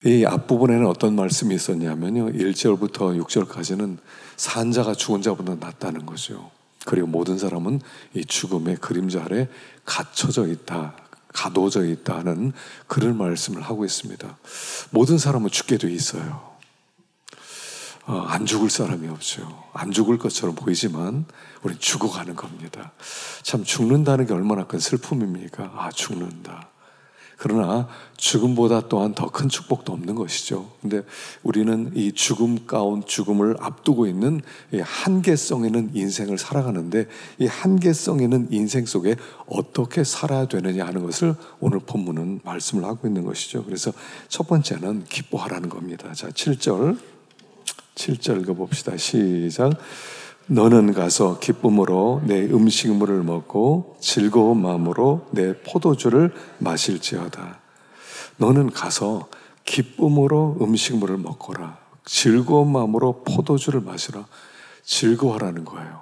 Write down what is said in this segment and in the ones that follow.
이 앞부분에는 어떤 말씀이 있었냐면요, 1절부터 6절까지는 산 자가 죽은 자보다 낫다는 거죠. 그리고 모든 사람은 이 죽음의 그림자 아래 갇혀져 있다, 가둬져 있다는 그런 말씀을 하고 있습니다. 모든 사람은 죽게 돼 있어요. 안 죽을 사람이 없죠. 안 죽을 것처럼 보이지만 우리는 죽어가는 겁니다. 참, 죽는다는 게 얼마나 큰 슬픔입니까? 죽는다. 그러나 죽음보다 또한 더 큰 축복도 없는 것이죠. 근데 우리는 이 죽음을 앞두고 있는 이 한계성 있는 인생을 살아가는데, 이 한계성 있는 인생 속에 어떻게 살아야 되느냐 하는 것을 오늘 본문은 말씀을 하고 있는 것이죠. 그래서 첫 번째는 기뻐하라는 겁니다. 자, 7절 읽어봅시다. 시작. 너는 가서 기쁨으로 내 음식물을 먹고 즐거운 마음으로 내 포도주를 마실지어다. 너는 가서 기쁨으로 음식물을 먹거라. 즐거운 마음으로 포도주를 마시라. 즐거워하라는 거예요.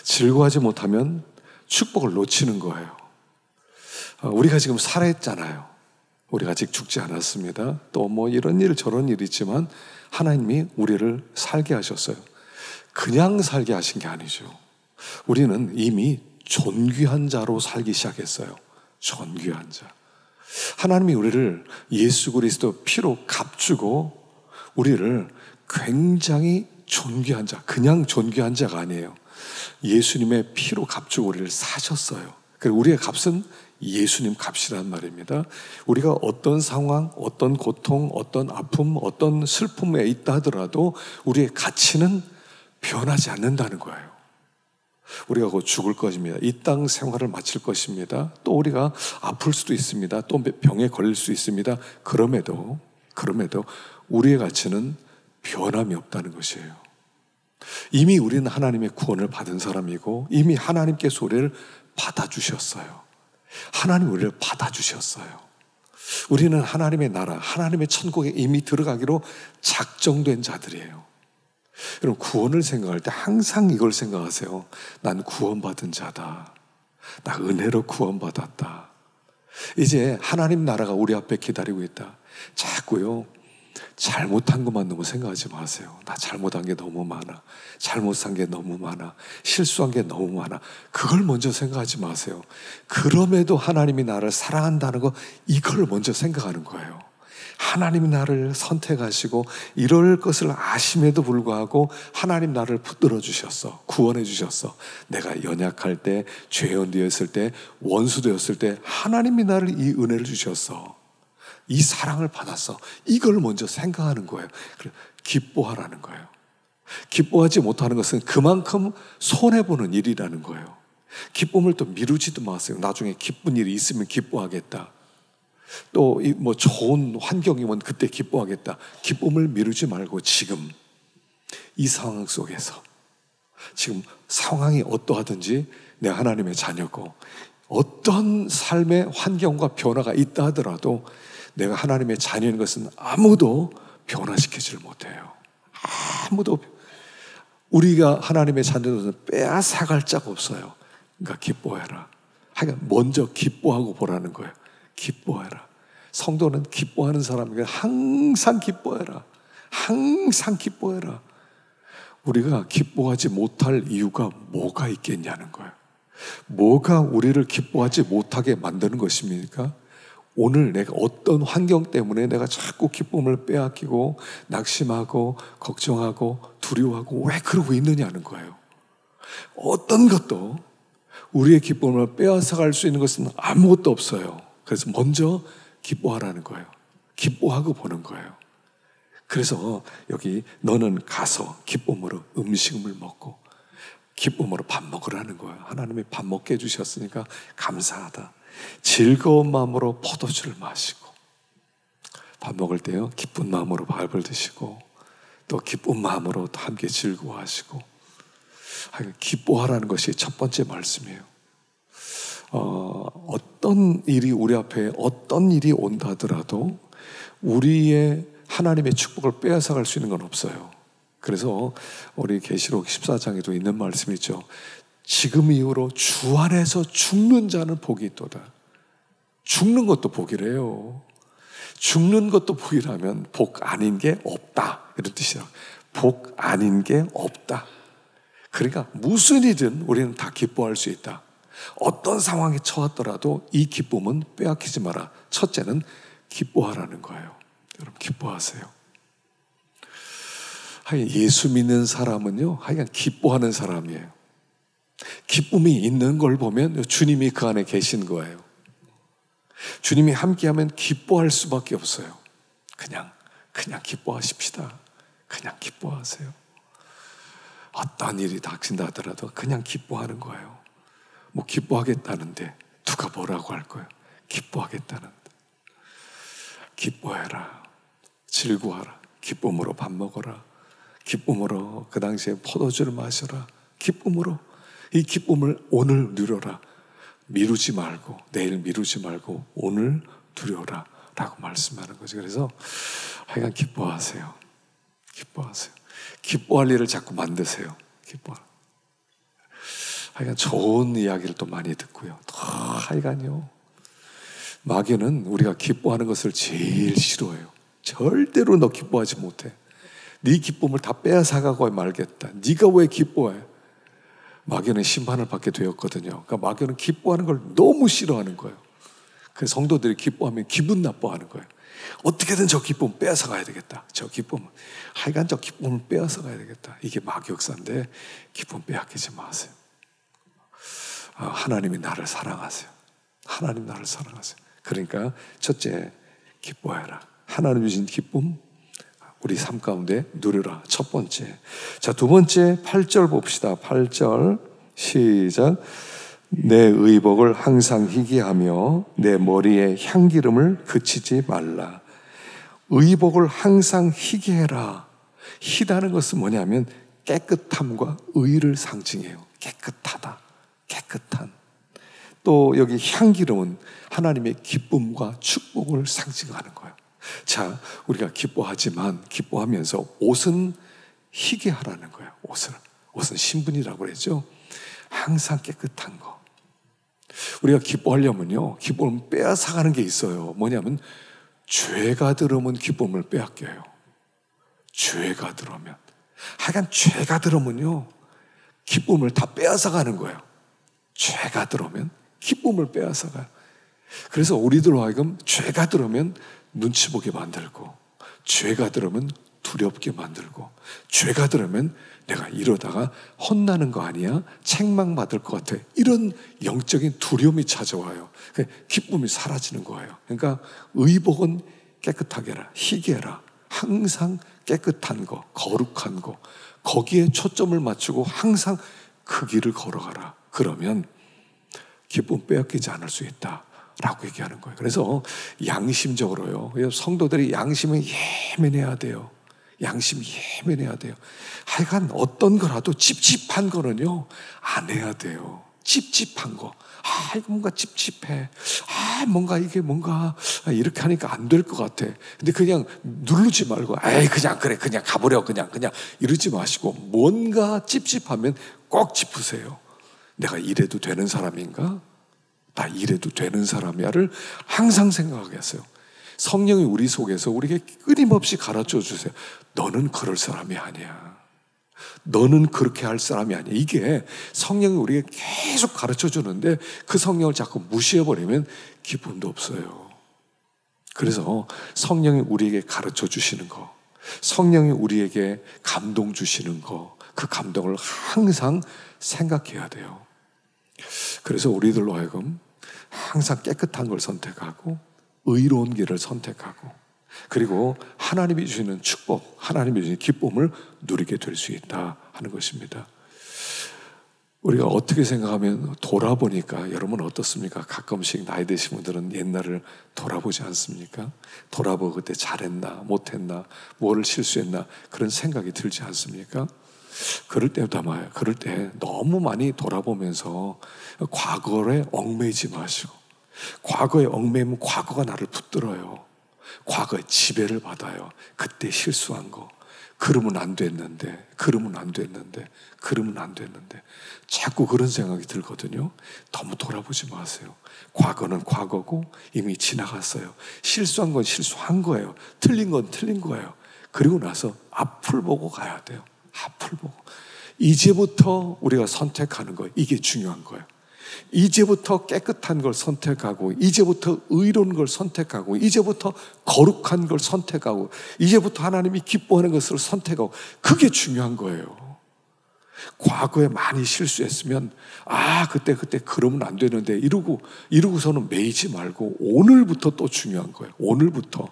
즐거워하지 못하면 축복을 놓치는 거예요. 우리가 지금 살아있잖아요. 우리가 아직 죽지 않았습니다. 또 뭐 이런 일 저런 일 있지만 하나님이 우리를 살게 하셨어요. 그냥 살게 하신 게 아니죠. 우리는 이미 존귀한 자로 살기 시작했어요. 존귀한 자. 하나님이 우리를 예수 그리스도 피로 값주고 우리를 굉장히 존귀한 자, 그냥 존귀한 자가 아니에요. 예수님의 피로 값주고 우리를 사셨어요. 그리고 우리의 값은 예수님 값이란 말입니다. 우리가 어떤 상황, 어떤 고통, 어떤 아픔, 어떤 슬픔에 있다 하더라도 우리의 가치는 변하지 않는다는 거예요. 우리가 곧 죽을 것입니다. 이 땅 생활을 마칠 것입니다. 또 우리가 아플 수도 있습니다. 또 병에 걸릴 수 있습니다. 그럼에도 우리의 가치는 변함이 없다는 것이에요. 이미 우리는 하나님의 구원을 받은 사람이고 이미 하나님께서 우리를 받아주셨어요. 하나님 우리를 받아주셨어요. 우리는 하나님의 나라, 하나님의 천국에 이미 들어가기로 작정된 자들이에요. 여러분, 구원을 생각할 때 항상 이걸 생각하세요. 난 구원받은 자다. 나 은혜로 구원받았다. 이제 하나님 나라가 우리 앞에 기다리고 있다. 자꾸요, 잘못한 것만 너무 생각하지 마세요. 나 잘못한 게 너무 많아. 잘못 산 게 너무 많아. 실수한 게 너무 많아. 그걸 먼저 생각하지 마세요. 그럼에도 하나님이 나를 사랑한다는 거, 이걸 먼저 생각하는 거예요. 하나님이 나를 선택하시고 이럴 것을 아심에도 불구하고 하나님 나를 붙들어 주셨어. 구원해 주셨어. 내가 연약할 때, 죄인 되었을 때, 원수 되었을 때 하나님이 나를 이 은혜를 주셨어. 이 사랑을 받았어. 이걸 먼저 생각하는 거예요. 기뻐하라는 거예요. 기뻐하지 못하는 것은 그만큼 손해보는 일이라는 거예요. 기쁨을 또 미루지도 마세요. 나중에 기쁜 일이 있으면 기뻐하겠다. 또 뭐 좋은 환경이면 그때 기뻐하겠다. 기쁨을 미루지 말고 지금 이 상황 속에서, 지금 상황이 어떠하든지 내가 하나님의 자녀고 어떤 삶의 환경과 변화가 있다 하더라도 내가 하나님의 자녀인 것은 아무도 변화시키지를 못해요. 아무도. 우리가 하나님의 자녀로서 빼앗아갈 자가 없어요. 그러니까 기뻐해라. 하여간 먼저 기뻐하고 보라는 거예요. 기뻐해라. 성도는 기뻐하는 사람이니까 항상 기뻐해라. 항상 기뻐해라. 우리가 기뻐하지 못할 이유가 뭐가 있겠냐는 거예요. 뭐가 우리를 기뻐하지 못하게 만드는 것입니까? 오늘 내가 어떤 환경 때문에 내가 자꾸 기쁨을 빼앗기고 낙심하고 걱정하고 두려워하고 왜 그러고 있느냐는 거예요. 어떤 것도 우리의 기쁨을 빼앗아갈 수 있는 것은 아무것도 없어요. 그래서 먼저 기뻐하라는 거예요. 기뻐하고 보는 거예요. 그래서 여기 너는 가서 기쁨으로 음식을 먹고 기쁨으로 밥 먹으라는 거예요. 하나님이 밥 먹게 해주셨으니까 감사하다. 즐거운 마음으로 포도주를 마시고, 밥 먹을 때요 기쁜 마음으로 밥을 드시고 또 기쁜 마음으로 함께 즐거워하시고, 기뻐하라는 것이 첫 번째 말씀이에요. 어떤 일이 우리 앞에 어떤 일이 온다 하더라도 우리의 하나님의 축복을 빼앗아갈 수 있는 건 없어요. 그래서 우리 계시록 14장에도 있는 말씀이죠. 지금 이후로 주 안에서 죽는 자는 복이 있도다. 죽는 것도 복이래요. 죽는 것도 복이라면 복 아닌 게 없다, 이런 뜻이에요. 복 아닌 게 없다. 그러니까 무슨 일이든 우리는 다 기뻐할 수 있다. 어떤 상황에 처하더라도 이 기쁨은 빼앗기지 마라. 첫째는 기뻐하라는 거예요. 여러분, 기뻐하세요. 하여간 예수 믿는 사람은요, 하여간 기뻐하는 사람이에요. 기쁨이 있는 걸 보면 주님이 그 안에 계신 거예요. 주님이 함께하면 기뻐할 수밖에 없어요. 그냥 기뻐하십시다. 그냥 기뻐하세요. 어떤 일이 닥친다 하더라도 그냥 기뻐하는 거예요. 뭐 기뻐하겠다는데 누가 뭐라고 할 거예요? 기뻐하겠다는데. 기뻐해라. 즐거워하라. 기쁨으로 밥 먹어라. 기쁨으로 그 당시에 포도주를 마셔라. 기쁨으로. 이 기쁨을 오늘 누려라. 미루지 말고, 내일 미루지 말고 오늘 누려라 라고 말씀하는 거죠. 그래서 하여간 기뻐하세요. 기뻐하세요. 기뻐할 일을 자꾸 만드세요. 하여간 좋은 이야기를 또 많이 듣고요. 하여간요, 마귀는 우리가 기뻐하는 것을 제일 싫어해요. 절대로 너 기뻐하지 못해. 네 기쁨을 다 빼앗아가고 말겠다. 네가 왜 기뻐해? 마귀는 심판을 받게 되었거든요. 그러니까 마귀는 기뻐하는 걸 너무 싫어하는 거예요. 그래서 성도들이 기뻐하면 기분 나빠하는 거예요. 어떻게든 저 기쁨 빼앗아 가야 되겠다. 저 기쁨, 하여간 저 기쁨을 빼앗아 가야 되겠다. 이게 마귀 역사인데 기쁨 빼앗기지 마세요. 하나님이 나를 사랑하세요. 하나님 나를 사랑하세요. 그러니까 첫째, 기뻐해라. 하나님 주신 기쁨 우리 삶 가운데 누려라. 첫 번째. 자, 두 번째 8절 봅시다. 8절 시작. 내 의복을 항상 희게하며 내 머리에 향기름을 그치지 말라. 의복을 항상 희게해라. 희다는 것은 뭐냐면 깨끗함과 의를 상징해요. 깨끗하다, 깨끗한. 또 여기 향기름은 하나님의 기쁨과 축복을 상징하는 거예요. 자, 우리가 기뻐하면서 옷은 희게하라는 거예요. 옷은 신분이라고 그랬죠. 항상 깨끗한 거. 우리가 기뻐하려면요, 기쁨을 빼앗아가는 게 있어요. 뭐냐면 죄가 들어오면 기쁨을 빼앗겨요. 죄가 들어오면, 하여간 죄가 들어오면요, 기쁨을 다 빼앗아가는 거예요. 죄가 들어오면 기쁨을 빼앗아가요. 그래서 우리들로 하여금 죄가 들어오면 눈치 보게 만들고, 죄가 들어오면 두렵게 만들고, 죄가 들어오면 내가 이러다가 혼나는 거 아니야? 책망받을 것 같아. 이런 영적인 두려움이 찾아와요. 기쁨이 사라지는 거예요. 그러니까 의복은 깨끗하게 해라. 희게 해라. 항상 깨끗한 거, 거룩한 거, 거기에 초점을 맞추고 항상 그 길을 걸어가라. 그러면 기쁨 빼앗기지 않을 수 있다 라고 얘기하는 거예요. 그래서 양심적으로요, 성도들이 양심에 예민해야 돼요. 양심 예민해야 돼요. 하여간 어떤 거라도 찝찝한 거는요, 안 해야 돼요. 찝찝한 거. 이거 뭔가 찝찝해. 뭔가 이게 뭔가 이렇게 하니까 안 될 것 같아. 근데 그냥 누르지 말고, 그냥 그래, 그냥 가버려. 그냥 이러지 마시고, 뭔가 찝찝하면 꼭 짚으세요. 내가 이래도 되는 사람인가? 나 이래도 되는 사람이야를 항상 생각하게 했어요. 성령이 우리 속에서 우리에게 끊임없이 가르쳐 주세요. 너는 그럴 사람이 아니야. 너는 그렇게 할 사람이 아니야. 이게 성령이 우리에게 계속 가르쳐 주는데 그 성령을 자꾸 무시해버리면 기쁨도 없어요. 그래서 성령이 우리에게 가르쳐 주시는 거, 성령이 우리에게 감동 주시는 거, 그 감동을 항상 생각해야 돼요. 그래서 우리들로 하여금 항상 깨끗한 걸 선택하고 의로운 길을 선택하고, 그리고 하나님이 주시는 축복, 하나님이 주시는 기쁨을 누리게 될 수 있다 하는 것입니다. 우리가 어떻게 생각하면 돌아보니까 여러분 어떻습니까? 가끔씩 나이 드신 분들은 옛날을 돌아보지 않습니까? 돌아보고 그때 잘했나 못했나 뭐를 실수했나 그런 생각이 들지 않습니까? 그럴 때도 아마요. 그럴 때 너무 많이 돌아보면서 과거에 얽매이지 마시고, 과거에 얽매이면 과거가 나를 붙들어요. 과거에 지배를 받아요. 그때 실수한 거, 그러면 안 됐는데, 그러면 안 됐는데, 그러면 안 됐는데 자꾸 그런 생각이 들거든요. 너무 돌아보지 마세요. 과거는 과거고 이미 지나갔어요. 실수한 건 실수한 거예요. 틀린 건 틀린 거예요. 그리고 나서 앞을 보고 가야 돼요. 앞을 보고. 이제부터 우리가 선택하는 거예요. 이게 중요한 거예요. 이제부터 깨끗한 걸 선택하고, 이제부터 의로운 걸 선택하고, 이제부터 거룩한 걸 선택하고, 이제부터 하나님이 기뻐하는 것을 선택하고, 그게 중요한 거예요. 과거에 많이 실수했으면 그때 그러면 안 되는데 이러고서는 매이지 말고 오늘부터 또 중요한 거예요. 오늘부터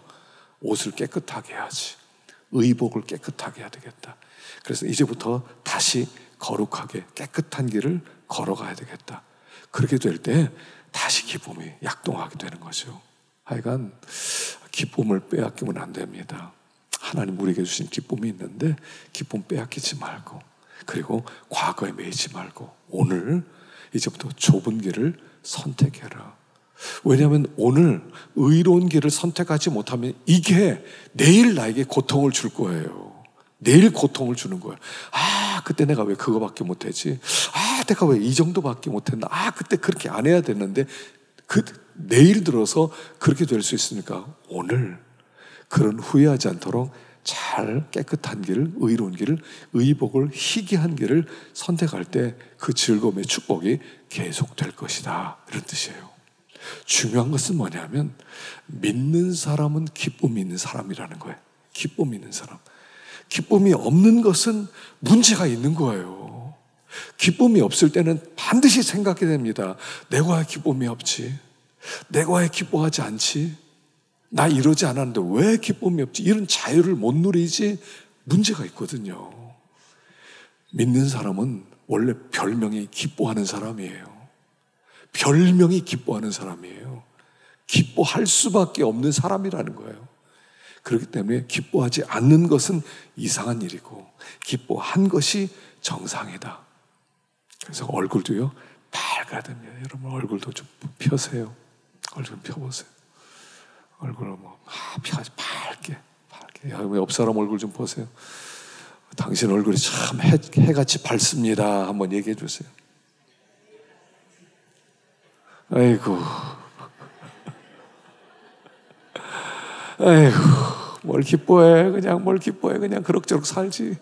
옷을 깨끗하게 해야지. 의복을 깨끗하게 해야 되겠다. 그래서 이제부터 다시 거룩하게 깨끗한 길을 걸어가야 되겠다. 그렇게 될 때 다시 기쁨이 약동하게 되는 거죠. 하여간 기쁨을 빼앗기면 안 됩니다. 하나님 우리에게 주신 기쁨이 있는데 기쁨 빼앗기지 말고, 그리고 과거에 매이지 말고 오늘 이제부터 좁은 길을 선택해라. 왜냐하면 오늘 의로운 길을 선택하지 못하면 이게 내일 나에게 고통을 줄 거예요. 내일 고통을 주는 거예요. 그때 내가 왜 그거밖에 못했지? 내가 왜 이 정도밖에 못했나? 그때 그렇게 안 해야 됐는데 내일 들어서 그렇게 될 수 있으니까 오늘 그런 후회하지 않도록 잘 깨끗한 길을, 의로운 길을, 의복을 희귀한 길을 선택할 때 그 즐거움의 축복이 계속될 것이다. 이런 뜻이에요. 중요한 것은 뭐냐면 믿는 사람은 기쁨이 있는 사람이라는 거예요. 기쁨이 있는 사람. 기쁨이 없는 것은 문제가 있는 거예요. 기쁨이 없을 때는 반드시 생각해야 됩니다. 내가 왜 기쁨이 없지? 내가 왜 기뻐하지 않지? 나 이러지 않았는데 왜 기쁨이 없지? 이런 자유를 못 누리지? 문제가 있거든요. 믿는 사람은 원래 별명이 기뻐하는 사람이에요. 별명이 기뻐하는 사람이에요. 기뻐할 수밖에 없는 사람이라는 거예요. 그렇기 때문에 기뻐하지 않는 것은 이상한 일이고 기뻐한 것이 정상이다. 그래서 얼굴도요 밝아야 됩니다. 여러분 얼굴도 좀 펴세요. 얼굴 펴보세요. 얼굴을 펴지 밝게. 옆 사람 얼굴 좀 보세요. 당신 얼굴이 참 해같이 밝습니다. 한번 얘기해 주세요. 아이고 뭘 기뻐해. 그냥 그럭저럭 살지.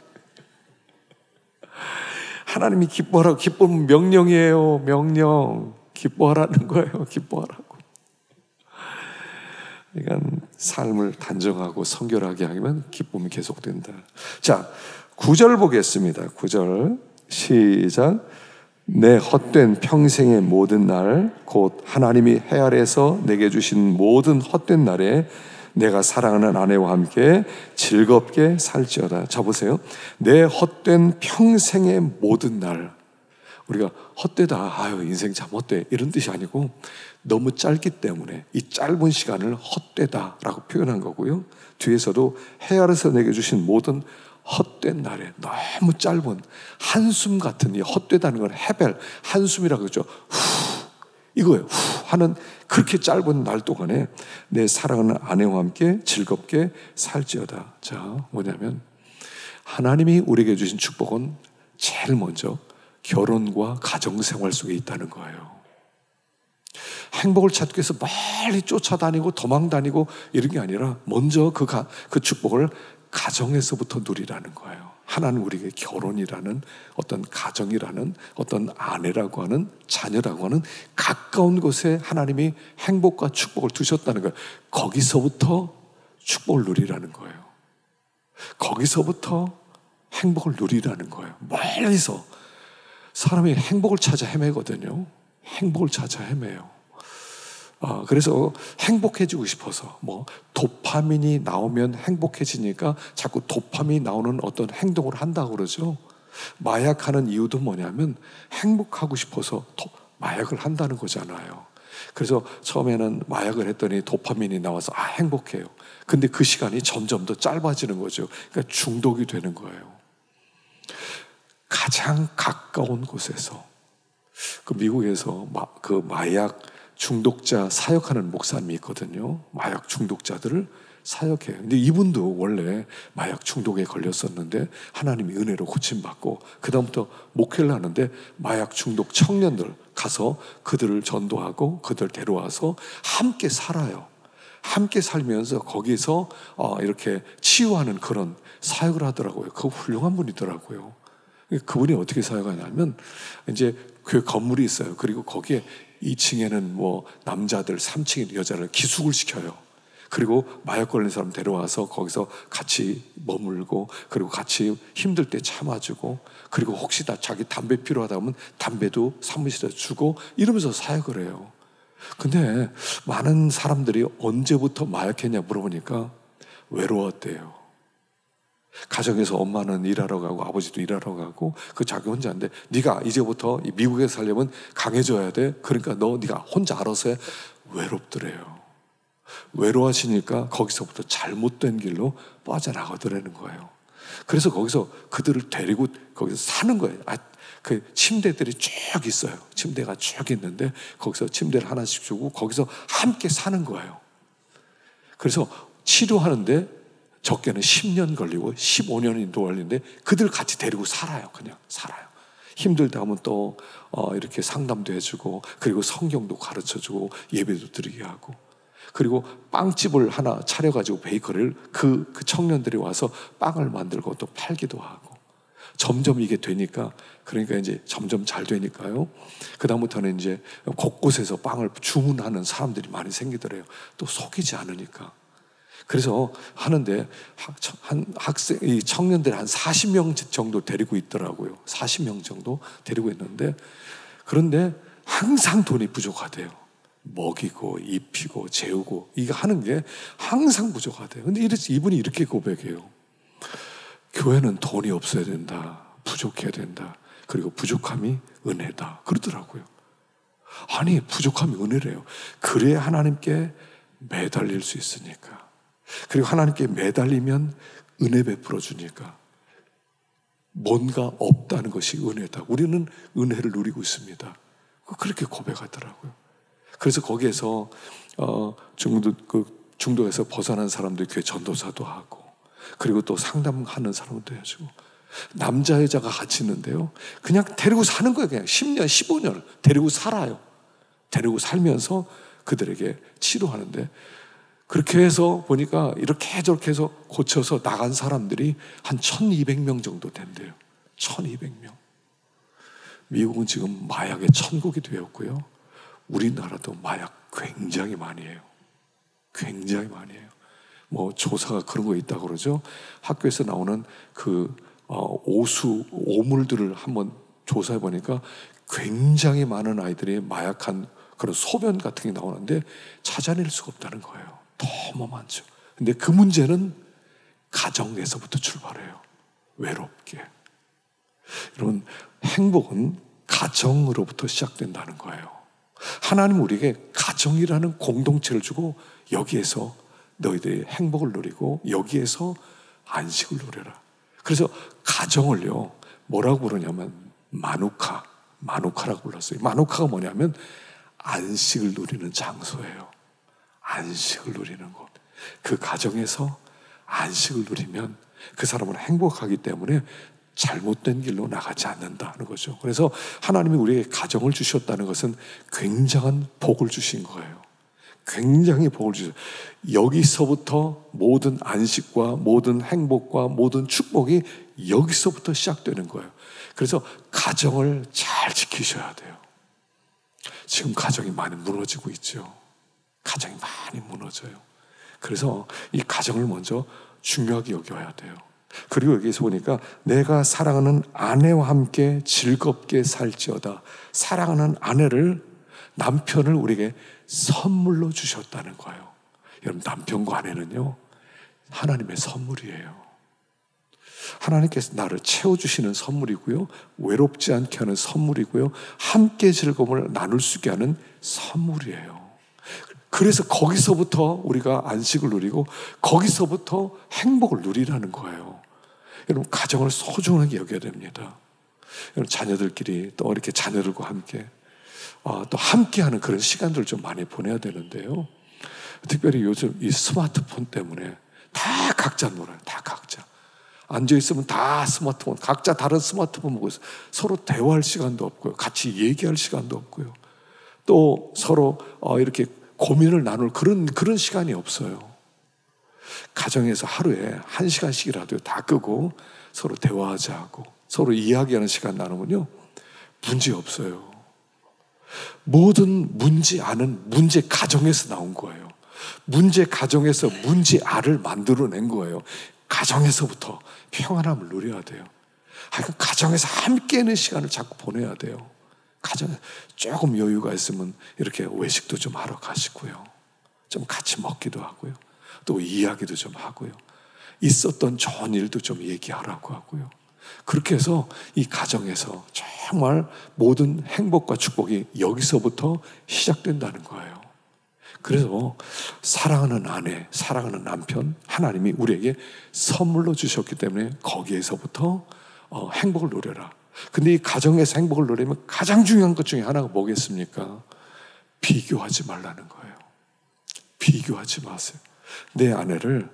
하나님이 기뻐하라고. 기쁨은 명령이에요. 명령. 기뻐하라는 거예요. 기뻐하라고. 그러니까 삶을 단정하고 성결하게 하면 기쁨이 계속된다. 자, 9절 보겠습니다. 9절 시작. 내 헛된 평생의 모든 날, 곧 하나님이 해 아래에서 내게 주신 모든 헛된 날에 내가 사랑하는 아내와 함께 즐겁게 살지어다. 자 보세요. 내 헛된 평생의 모든 날. 우리가 헛되다, 인생 참 헛돼, 이런 뜻이 아니고 너무 짧기 때문에 이 짧은 시간을 헛되다라고 표현한 거고요. 뒤에서도 해 아래서 내게 주신 모든 헛된 날에, 너무 짧은 한숨 같은, 이 헛되다는 건 헤벨, 한숨이라고 그러죠. 이거예요. 하는 그렇게 짧은 날 동안에 내 사랑하는 아내와 함께 즐겁게 살지어다. 자, 뭐냐면 하나님이 우리에게 주신 축복은 제일 먼저 결혼과 가정생활 속에 있다는 거예요. 행복을 찾기 위해서 멀리 쫓아다니고 도망다니고 이런 게 아니라 먼저 그 축복을 가정에서부터 누리라는 거예요. 하나는 우리에게 결혼이라는 어떤 가정이라는 어떤 아내라고 하는 자녀라고 하는 가까운 곳에 하나님이 행복과 축복을 두셨다는 거예요. 거기서부터 축복을 누리라는 거예요. 거기서부터 행복을 누리라는 거예요. 멀리서 사람이 행복을 찾아 헤매거든요. 행복을 찾아 헤매요. 그래서 행복해지고 싶어서 도파민이 나오면 행복해지니까 자꾸 도파민이 나오는 어떤 행동을 한다고 그러죠. 마약하는 이유도 뭐냐면 행복하고 싶어서 마약을 한다는 거잖아요. 그래서 처음에는 마약을 했더니 도파민이 나와서 행복해요. 근데 그 시간이 점점 더 짧아지는 거죠. 그러니까 중독이 되는 거예요. 가장 가까운 곳에서 그 미국에서 그 마약 중독자 사역하는 목사님이 있거든요. 마약 중독자들을 사역해요. 근데 이분도 원래 마약 중독에 걸렸었는데 하나님이 은혜로 고침받고 그 다음부터 목회를 하는데 마약 중독 청년들 가서 그들을 전도하고 그들 데려와서 함께 살아요. 함께 살면서 거기서 이렇게 치유하는 그런 사역을 하더라고요. 그거 훌륭한 분이더라고요. 그분이 어떻게 사역하냐면 이제 그 건물이 있어요. 그리고 거기에 2층에는 뭐 남자들, 3층에 여자를 기숙을 시켜요. 그리고 마약 걸린 사람 데려와서 거기서 같이 머물고 그리고 같이 힘들 때 참아주고 그리고 혹시 다 자기 담배 필요하다 하면 담배도 사무실에 주고 이러면서 사역을 해요. 근데 많은 사람들이 언제부터 마약했냐 물어보니까 외로웠대요. 가정에서 엄마는 일하러 가고 아버지도 일하러 가고 그 자기 혼자인데 네가 이제부터 미국에 살려면 강해져야 돼. 그러니까 네가 혼자 알아서 해. 외롭더래요. 외로워하시니까 거기서부터 잘못된 길로 빠져나가더라는 거예요. 그래서 거기서 그들을 데리고 거기서 사는 거예요. 그 침대들이 쭉 있어요. 침대가 쭉 있는데 거기서 침대를 하나씩 주고 거기서 함께 사는 거예요. 그래서 치료하는데 적게는 10년 걸리고 15년이 걸리는데 그들 같이 데리고 살아요. 그냥 살아요. 힘들다 하면 또 이렇게 상담도 해주고 그리고 성경도 가르쳐주고 예배도 드리게 하고 그리고 빵집을 하나 차려가지고 베이커리를 그 청년들이 와서 빵을 만들고 또 팔기도 하고 점점 이게 되니까 그러니까 이제 점점 잘 되니까요. 그다음부터는 이제 곳곳에서 빵을 주문하는 사람들이 많이 생기더래요. 또 속이지 않으니까. 그래서 하는데 이 청년들 한 40명 정도 데리고 있더라고요. 40명 정도 데리고 있는데 그런데 항상 돈이 부족하대요. 먹이고 입히고 재우고 이거 하는 게 항상 부족하대요. 근데 이분이 이렇게 고백해요. 교회는 돈이 없어야 된다. 부족해야 된다. 그리고 부족함이 은혜다. 그러더라고요. 아니 부족함이 은혜래요. 그래야 하나님께 매달릴 수 있으니까. 그리고 하나님께 매달리면 은혜 베풀어 주니까 뭔가 없다는 것이 은혜다. 우리는 은혜를 누리고 있습니다. 그렇게 고백하더라고요. 그래서 거기에서 중독에서 벗어난 사람들 교회 전도사도 하고 그리고 또 상담하는 사람도 해주고 남자 여자가 같이 있는데요. 그냥 데리고 사는 거예요. 그냥 10년, 15년을 데리고 살아요. 데리고 살면서 그들에게 치료하는데 그렇게 해서 보니까 이렇게 저렇게 해서 고쳐서 나간 사람들이 한 1200명 정도 된대요. 1200명. 미국은 지금 마약의 천국이 되었고요. 우리나라도 마약 굉장히 많이 해요. 굉장히 많이 해요. 뭐 조사가 그런 거 있다고 그러죠. 학교에서 나오는 그 오물들을 한번 조사해 보니까 굉장히 많은 아이들이 마약한 그런 소변 같은 게 나오는데 찾아낼 수가 없다는 거예요. 너무 많죠. 근데 그 문제는 가정에서부터 출발해요. 외롭게. 여러분, 행복은 가정으로부터 시작된다는 거예요. 하나님 우리에게 가정이라는 공동체를 주고 여기에서 너희들이 행복을 누리고 여기에서 안식을 누려라. 그래서 가정을요 뭐라고 부르냐면 마누카라고 불렀어요. 마누카가 뭐냐면 안식을 누리는 장소예요. 안식을 누리는 곳. 그 가정에서 안식을 누리면 그 사람은 행복하기 때문에 잘못된 길로 나가지 않는다는 거죠. 그래서 하나님이 우리에게 가정을 주셨다는 것은 굉장한 복을 주신 거예요. 굉장히 복을 주셨어요. 여기서부터 모든 안식과 모든 행복과 모든 축복이 여기서부터 시작되는 거예요. 그래서 가정을 잘 지키셔야 돼요. 지금 가정이 많이 무너지고 있죠. 가정이 많이 무너져요. 그래서 이 가정을 먼저 중요하게 여겨야 돼요. 그리고 여기서 보니까 내가 사랑하는 아내와 함께 즐겁게 살지어다. 사랑하는 아내를 남편을 우리에게 선물로 주셨다는 거예요. 여러분 남편과 아내는요 하나님의 선물이에요. 하나님께서 나를 채워주시는 선물이고요 외롭지 않게 하는 선물이고요 함께 즐거움을 나눌 수 있게 하는 선물이에요. 그래서 거기서부터 우리가 안식을 누리고 거기서부터 행복을 누리라는 거예요. 여러분 가정을 소중하게 여겨야 됩니다. 여러분 자녀들끼리 또 이렇게 자녀들과 함께 또 함께하는 그런 시간들을 좀 많이 보내야 되는데요. 특별히 요즘 이 스마트폰 때문에 다 각자 놀아요. 다 각자. 앉아있으면 다 스마트폰, 각자 다른 스마트폰 보고 있어요. 서로 대화할 시간도 없고요. 같이 얘기할 시간도 없고요. 또 서로 이렇게 고민을 나눌 그런 시간이 없어요. 가정에서 하루에 1시간씩이라도 다 끄고 서로 대화하자 하고 서로 이야기하는 시간 나누면요, 문제 없어요. 모든 문제 가정에서 나온 거예요. 문제 가정에서 문제알을 만들어낸 거예요. 가정에서부터 평안함을 누려야 돼요. 하여간 가정에서 함께 있는 시간을 자꾸 보내야 돼요. 가정에 조금 여유가 있으면 이렇게 외식도 좀 하러 가시고요. 좀 같이 먹기도 하고요. 또 이야기도 좀 하고요. 있었던 좋은 일도 좀 얘기하라고 하고요. 그렇게 해서 이 가정에서 정말 모든 행복과 축복이 여기서부터 시작된다는 거예요. 그래서 사랑하는 아내, 사랑하는 남편, 하나님이 우리에게 선물로 주셨기 때문에 거기에서부터 행복을 누려라. 근데 이 가정에서 행복을 누리면 가장 중요한 것 중에 하나가 뭐겠습니까? 비교하지 말라는 거예요. 비교하지 마세요. 내 아내를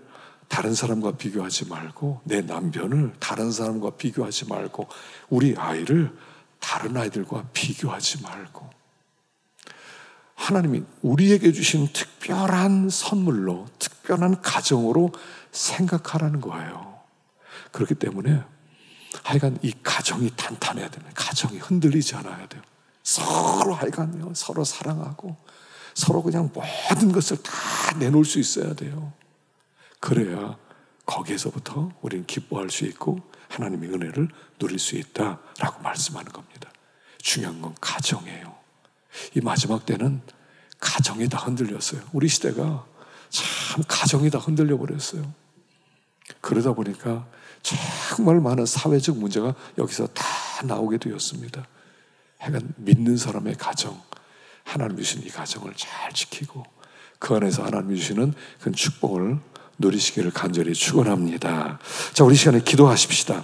다른 사람과 비교하지 말고, 내 남편을 다른 사람과 비교하지 말고, 우리 아이를 다른 아이들과 비교하지 말고, 하나님이 우리에게 주신 특별한 선물로, 특별한 가정으로 생각하라는 거예요. 그렇기 때문에 하여간 이 가정이 탄탄해야 됩니다. 가정이 흔들리지 않아야 돼요. 서로 하여간 서로 사랑하고 서로 그냥 모든 것을 다 내놓을 수 있어야 돼요. 그래야 거기에서부터 우리는 기뻐할 수 있고 하나님의 은혜를 누릴 수 있다라고 말씀하는 겁니다. 중요한 건 가정이에요. 이 마지막 때는 가정이 다 흔들렸어요. 우리 시대가 참 가정이 다 흔들려 버렸어요. 그러다 보니까 정말 많은 사회적 문제가 여기서 다 나오게 되었습니다. 하여간 믿는 사람의 가정, 하나님이 주신 이 가정을 잘 지키고 그 안에서 하나님이 주시는 그 축복을 누리시기를 간절히 축원합니다. 자, 우리 시간에 기도하십시다.